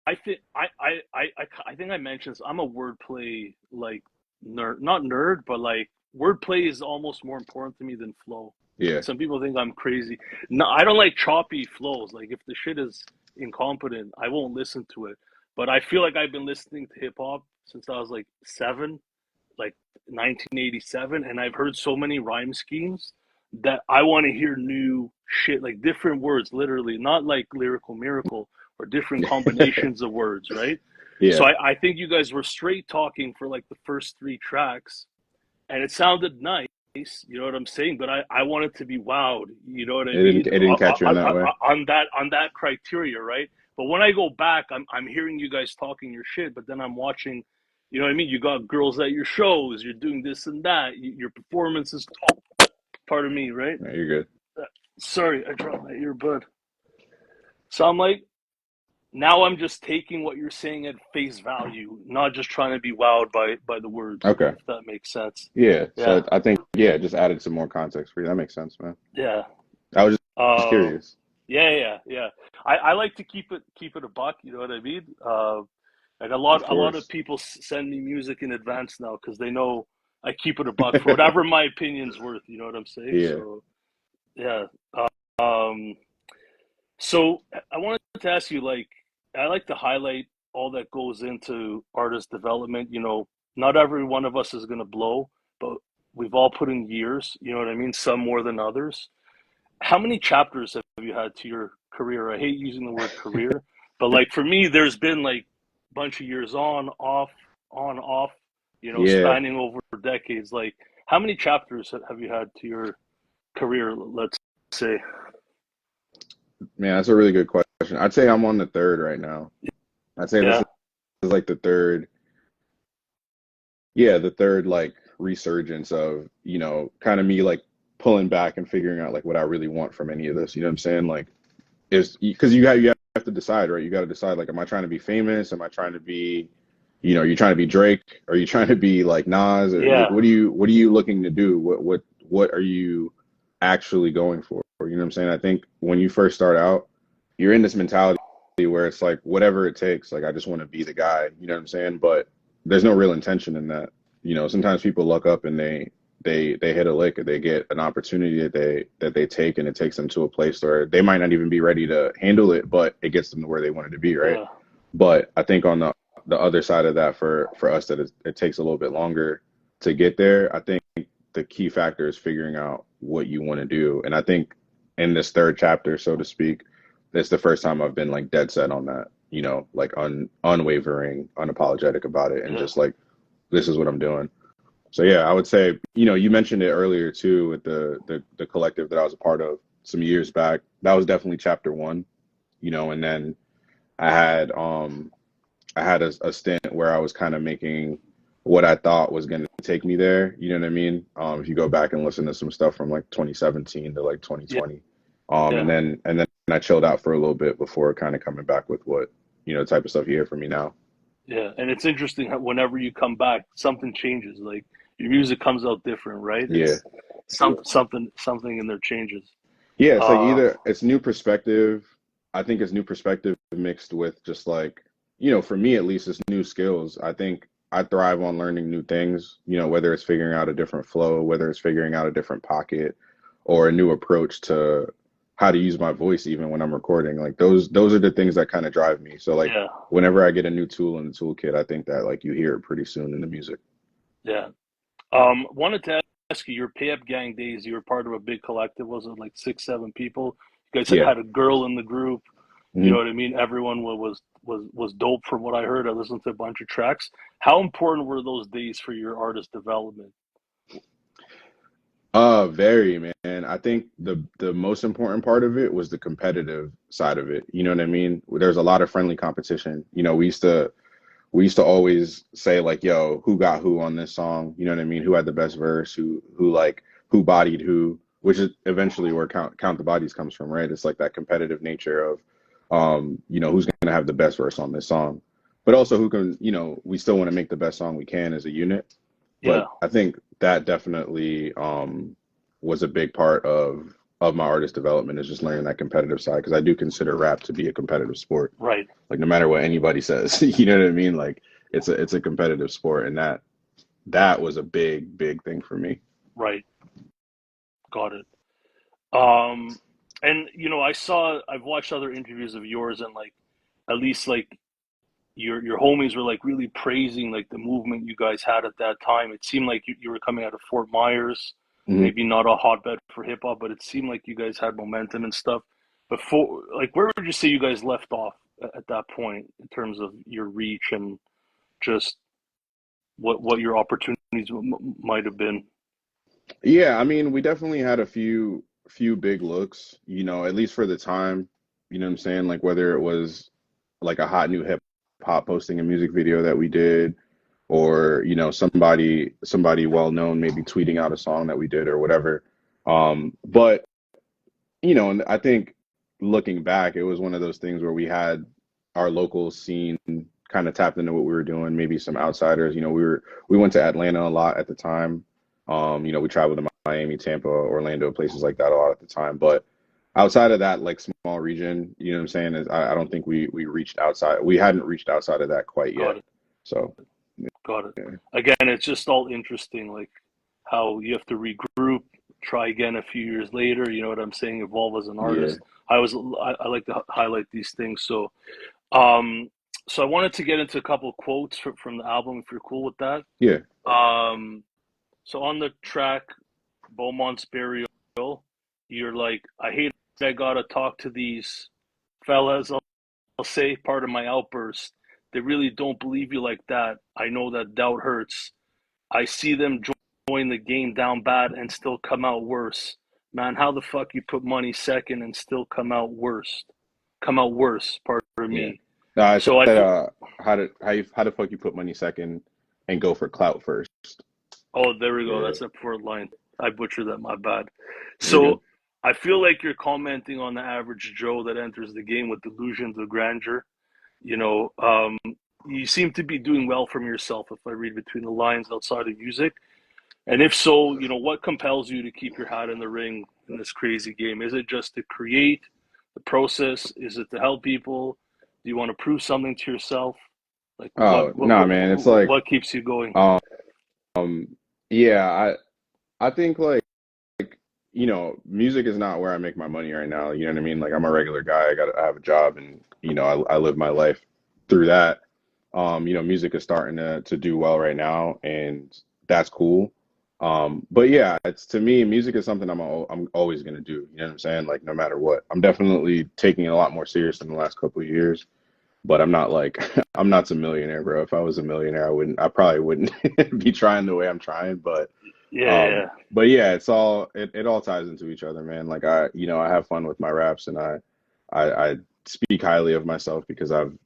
S3: I think I think I mentioned this. I'm a wordplay like nerd, not nerd, but like wordplay is almost more important to me than flow.
S2: Yeah.
S3: Like some people think I'm crazy. No, I don't like choppy flows. Like if the shit is incompetent, I won't listen to it. But I feel like I've been listening to hip hop since I was like 7, like 1987, and I've heard so many rhyme schemes that I want to hear new shit, like different words, literally, not like lyrical miracle or different combinations of words, right? So
S2: Yeah.
S3: I think you guys were straight talking for like the first 3 tracks, and it sounded nice. You know what I'm saying? But I wanted to be wowed. You know what I
S2: It
S3: mean?
S2: didn't catch you in that way.
S3: On that criteria, right? But when I go back, I'm hearing you guys talking your shit, but then I'm watching. You know what I mean? You got girls at your shows. You're doing this and that. Your performance is pardon me, right?
S2: No, you're good.
S3: Sorry, I dropped my earbud. So I'm like, now I'm just taking what you're saying at face value, not just trying to be wowed by the words,
S2: Okay.
S3: if that makes sense.
S2: Yeah.
S3: Yeah,
S2: So I think it just added some more context for you. That makes sense, man.
S3: yeah.
S2: I was just
S3: Uh,
S2: curious.
S3: yeah. I like to keep it a buck. You know what I mean? Like
S2: Of
S3: a lot of
S2: course.
S3: people send me music in advance now because they know I keep it a buck for whatever my opinion's worth. You know what I'm saying?
S2: Yeah.
S3: So yeah. Um, so I wanted to ask you, like, I like to highlight all that goes into artist development. You know, not every one of us is gonna blow, but we've all put in years. You know what I mean? Some more than others. How many chapters have you had to your career? I hate using the word career, but like for me, there's been like a bunch of years on, off, you know,
S2: Yeah.
S3: spanning over decades. Like, how many chapters have you had to your career, let's say?
S2: Man, that's a really good question. I'd say I'm on the third right now. I'd say this
S3: Yeah,
S2: is like the third like resurgence of, kind of me like pulling back and figuring out like what I really want from any of this. You know what I'm saying? Like is because you have to decide, right? You got to decide like, am I trying to be famous? Am I trying to be, you trying to be Drake? Are you trying to be like Nas? Or
S3: yeah,
S2: what are you looking to do? What are you actually going for? You know what I'm saying? I think when you first start out, you're in this mentality where it's like whatever it takes. Like I just want to be the guy. You know what I'm saying? But there's no real intention in that. Sometimes people look up and they hit a lick, or they get an opportunity that they take, and it takes them to a place where they might not even be ready to handle it, but it gets them to where they wanted to be, right?
S3: yeah,
S2: But I think on the other side of that, for us, that it takes a little bit longer to get there. I think the key factor is figuring out what you want to do, and I think in this third chapter, so to speak, it's the first time I've been like dead set on that, like unwavering, unapologetic about it, and
S3: yeah,
S2: just like, this is what I'm doing. So yeah, I would say, you mentioned it earlier too with the collective that I was a part of some years back. That was definitely chapter one, and then I had a stint where I was kind of making what I thought was going to take me there. You know what I mean? If you go back and listen to some stuff from like 2017 to like
S3: yeah,
S2: 2020,
S3: yeah,
S2: and then I chilled out for a little bit before kind of coming back with what, type of stuff you hear from me now.
S3: yeah. And it's interesting how whenever you come back, something changes. Like your music comes out different, right?
S2: Yeah.
S3: It's something in there changes.
S2: Yeah, it's like
S3: Uh,
S2: either it's new perspective. I think it's new perspective mixed with just like, for me at least, it's new skills. I think I thrive on learning new things, whether it's figuring out a different flow, whether it's figuring out a different pocket or a new approach to how to use my voice even when I'm recording. Like those are the things that kind of drive me. So like
S3: yeah,
S2: whenever I get a new tool in the toolkit, I think that like you hear it pretty soon in the music.
S3: yeah. Wanted to ask you, your pay up gang days, you were part of a big collective, was it like 6, 7 people? You guys
S2: Yeah.
S3: had a girl in the group, you know
S2: Hmm.
S3: what I mean? Everyone was was dope from what I heard. I listened to a bunch of tracks. How important were those days for your artist development?
S2: Very, man. I think the most important part of it was the competitive side of it. You know what I mean? There's a lot of friendly competition. You know, we used to always say like, yo, who got who on this song? You know what I mean? Who had the best verse? Who bodied who? Which is eventually where Count the Bodies comes from, right? It's like that competitive nature of, who's gonna have the best verse on this song, but also who can, we still want to make the best song we can as a unit.
S3: Yeah,
S2: But I think that definitely was a big part of my artist development, is just learning that competitive side, because I do consider rap to be a competitive sport.
S3: right,
S2: Like no matter what anybody says, you know what I mean? Like it's a competitive sport, and that was a big thing for me.
S3: right. Got it. Um, and I've watched other interviews of yours, and like at least like your homies were like really praising like the movement you guys had at that time. It seemed like you were coming out of Fort Myers,
S2: Hmm.
S3: maybe not a hotbed for hip hop, but it seemed like you guys had momentum and stuff. Before, like, where would you say you guys left off at that point in terms of your reach and just what your opportunities might have been?
S2: Yeah, I mean, we definitely had a few big looks, at least for the time. You know what I'm saying? Like whether it was like a hot new hip hop posting a music video that we did, or somebody well known maybe tweeting out a song that we did or whatever. But and I think looking back, it was one of those things where we had our local scene kind of tapped into what we were doing, maybe some outsiders. We went to Atlanta a lot at the time. We traveled to Miami, Tampa, Orlando, places like that a lot at the time. But outside of that, like small region, you know what I'm saying, is I don't think we reached outside. We hadn't reached outside of that quite
S3: Got
S2: yet.
S3: it.
S2: So
S3: Got it.
S2: yeah,
S3: Again, it's just all interesting, like how you have to regroup, try again a few years later. You know what I'm saying? Evolve as an
S2: yeah,
S3: artist. I like to highlight these things. Um, so I wanted to get into a couple of quotes from the album, if you're cool with that.
S2: yeah.
S3: Um, so on the track, Beaumont's Burial, you're like, I hate I gotta talk to these fellas. I'll say part of my outburst. They really don't believe you like that. I know that doubt hurts. I see them join the game down bad and still come out worse. Man, how the fuck you put money second and still come out worse? Come out worse, pardon
S2: Yeah.
S3: me.
S2: No, I said
S3: So I feel,
S2: how the fuck you put money second and go for clout first.
S3: oh, there we go.
S2: Yeah,
S3: That's a poor line. I butchered that, my bad.
S2: you're good.
S3: So I feel like you're commenting on the average Joe that enters the game with delusions of grandeur. You know, um, you seem to be doing well from yourself if I read between the lines outside of music. And if so, what compels you to keep your hat in the ring in this crazy game? Is it just to create the process? Is it to help people? Do you want to prove something to yourself? Like
S2: Oh, nah, man. It's like,
S3: what keeps you going?
S2: um, yeah, I think like, music is not where I make my money right now. You know what I mean? Like I'm a regular guy. I have a job, and I live my life through that. Music is starting to do well right now, and that's cool. But yeah, it's to me, music is something I'm always gonna do. You know what I'm saying? Like no matter what, I'm definitely taking it a lot more serious in the last couple of years. But I'm not like I'm not a millionaire, bro. If I was a millionaire, I probably wouldn't be trying the way I'm trying.
S3: Yeah, yeah,
S2: But yeah, it all ties into each other, man. Like I have fun with my raps, and I speak highly of myself because I've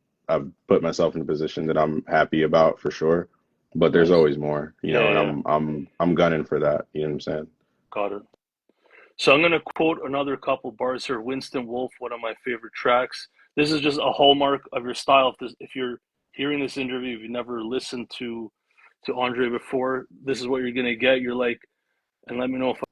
S2: put myself in a position that I'm happy about for sure. But there's
S3: nice.
S2: always more,
S3: Yeah,
S2: and
S3: yeah,
S2: I'm gunning for that. You know what I'm saying?
S3: got it. So I'm gonna quote another couple bars here. Winston Wolfe, one of my favorite tracks. This is just a hallmark of your style. If you're hearing this interview, if you never listened to Andre before, this is what you're gonna get. You're like, and let me know if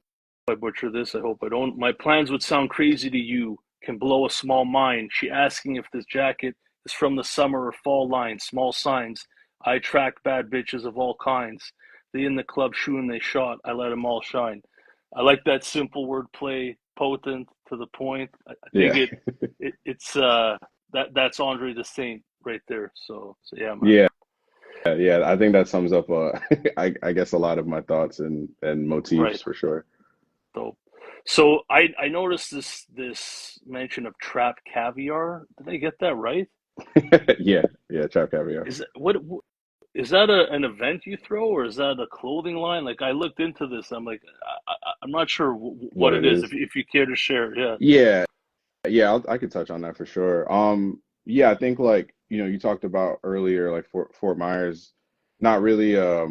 S3: I butcher this. I hope I don't. My plans would sound crazy to you. Can blow a small mind. She asking if this jacket is from the summer or fall line. Small signs. I track bad bitches of all kinds. They in the club shooting they shot. I let them all shine. I like that simple wordplay, potent to the point. I think
S2: Yeah,
S3: it's that's Andre DeSaint right there. So yeah, man.
S2: yeah, yeah. I think that sums up, I guess, a lot of my thoughts and motifs
S3: Right.
S2: for sure.
S3: Dope. So I noticed this mention of trap caviar. Did I get that right?
S2: Yeah, yeah, trap caviar.
S3: Is what is that an event you throw, or is that a clothing line? Like I looked into this, I'm like, I'm not sure what
S2: What
S3: it
S2: it
S3: is.
S2: is?
S3: If you care to share, yeah,
S2: Yeah, yeah, I could touch on that for sure. Yeah, I think like you talked about earlier, like Fort Myers, not really a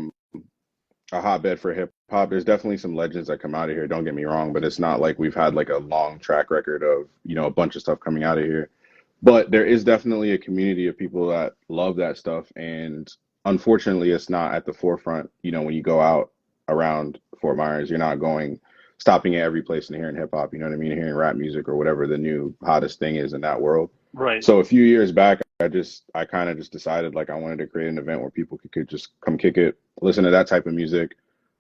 S2: hotbed for hip hop. There's definitely some legends that come out of here. Don't get me wrong, but it's not like we've had like a long track record of a bunch of stuff coming out of here. But there is definitely a community of people that love that stuff, and unfortunately, it's not at the forefront. When you go out around Fort Myers, you're not stopping at every place and hearing hip hop. You know what I mean? Hearing rap music or whatever the new hottest thing is in that world.
S3: right,
S2: So a few years back, I kind of just decided like I wanted to create an event where people could just come kick it, listen to that type of music,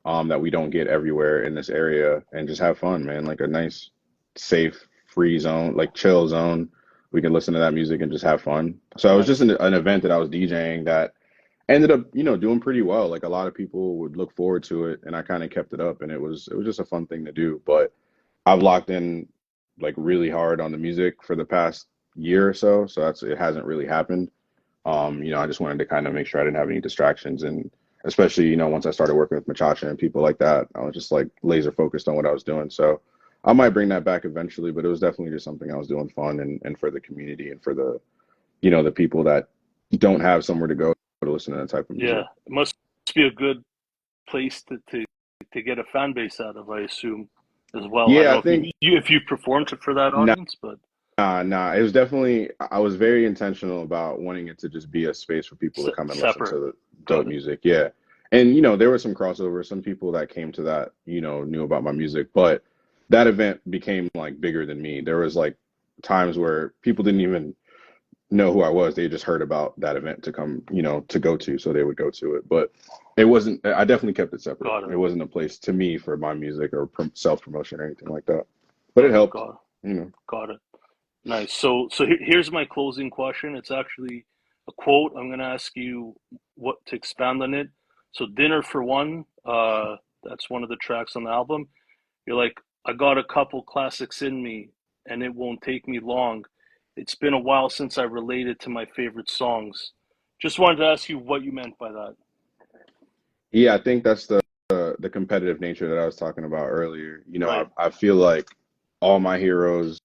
S2: that we don't get everywhere in this area, and just have fun, man. Like a nice, safe, free zone, like chill zone. We can listen to that music and just have fun. So it was just
S3: nice,
S2: an event that I was DJing that ended up, doing pretty well. Like a lot of people would look forward to it, and I kind of kept it up, and it was just a fun thing to do. But I've locked in like really hard on the music for the past year or so, so it hasn't really happened. I just wanted to kind of make sure I didn't have any distractions, and especially, once I started working with Machacha and people like that, I was just like laser focused on what I was doing. So I might bring that back eventually, but it was definitely just something I was doing fun, and for the community and for the people that don't have somewhere to go to listen to that type of
S3: yeah.
S2: music.
S3: It must be a good place to get a fan base out of, I assume, as well. I don't
S2: Yeah,
S3: know
S2: I
S3: if
S2: think
S3: you performed it for that
S2: nah,
S3: audience, but
S2: nah. It was definitely, I was very intentional about wanting it to just be a space for people to come and listen to
S3: separate.
S2: the dope
S3: Got it.
S2: music. Yeah. And, there was some crossover. Some people that came to that, knew about my music, but that event became like bigger than me. There was like times where people didn't even know who I was. They just heard about that event to come, to go to. So they would go to it. But it wasn't, I definitely kept it separate.
S3: Got
S2: It
S3: it.
S2: wasn't a place to me for my music or self promotion or anything like that. But it helped,
S3: Got it.
S2: you know.
S3: Got it. Nice. So here's my closing question. It's actually a quote. I'm gonna ask you what to expand on it. So Dinner for One, that's one of the tracks on the album. You're like, I got a couple classics in me, and it won't take me long. It's been a while since I related to my favorite songs. Just wanted to ask you what you meant by that.
S2: Yeah, I think that's the competitive nature that I was talking about earlier.
S3: Right.
S2: I feel like all my heroes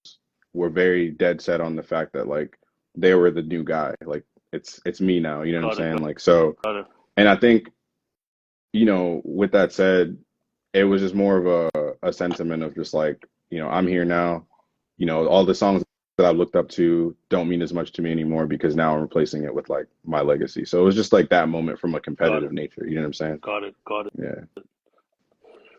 S2: were very dead set on the fact that like they were the new guy. Like it's me now, you know what I'm
S3: Got it.
S2: saying? Like so,
S3: Got it.
S2: and I think, with that said, it was just more of a sentiment of just like, I'm here now. All the songs that I looked up to don't mean as much to me anymore because now I'm replacing it with like my legacy. So it was just like that moment from a
S3: Got
S2: competitive
S3: it.
S2: nature, you know what I'm saying?
S3: Got it. Got it.
S2: Yeah.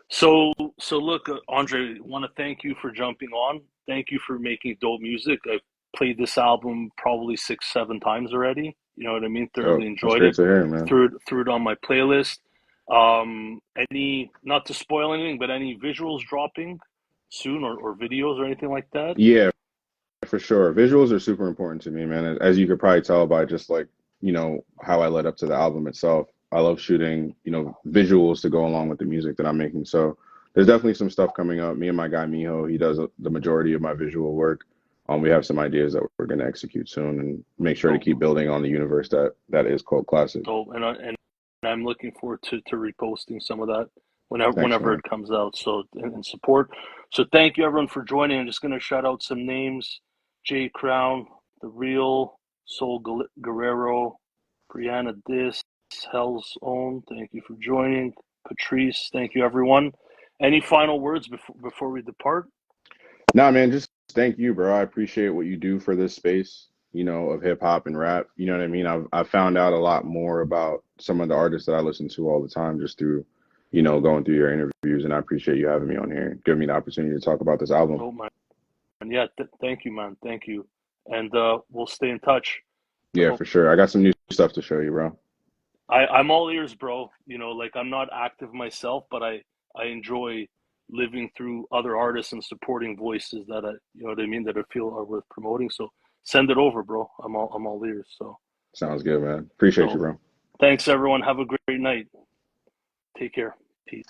S3: So look, Andre, want to thank you for jumping on. Thank you for making dope music. I've played this album probably 6, 7 times already. You know what I mean?
S2: Oh,
S3: Thoroughly
S2: that's
S3: enjoyed
S2: great
S3: it.
S2: to hear, man.
S3: Threw it on my playlist. Any, not to spoil anything, but any visuals dropping soon, or videos or anything like that?
S2: Yeah, for sure. Visuals are super important to me, man. As you could probably tell by just like, how I led up to the album itself. I love shooting, visuals to go along with the music that I'm making. So there's definitely some stuff coming up. Me and my guy Miho, he does the majority of my visual work. We have some ideas that we're going to execute soon and make sure to
S3: Dope,
S2: keep building on the universe that is Cult Classic.
S3: dope, and I'm looking forward to reposting some of that
S2: Thanks,
S3: whenever
S2: man.
S3: it comes out. So and support. So thank you everyone for joining. I'm just gonna shout out some names: Jay Crown, The Real, Soul Guerrero, Brianna Dis, Hell's Own. Thank you for joining. Patrice, thank you everyone. Any final words before we depart?
S2: Nah, man, just thank you, bro. I appreciate what you do for this space, of hip hop and rap. You know what I mean? I've found out a lot more about some of the artists that I listen to all the time just through, going through your interviews, and I appreciate you having me on here, giving me the opportunity to talk about this album.
S3: Oh man, yeah. Thank you, man. Thank you, and we'll stay in touch.
S2: Yeah, for sure. I got some new stuff to show you, bro.
S3: I'm all ears, bro. Like I'm not active myself, but I enjoy living through other artists and supporting voices that you know what I mean, that I feel are worth promoting. So send it over, bro. I'm all ears.
S2: Sounds good, man. Appreciate you,
S3: So
S2: bro.
S3: thanks everyone. Have a great night. Take care. Peace.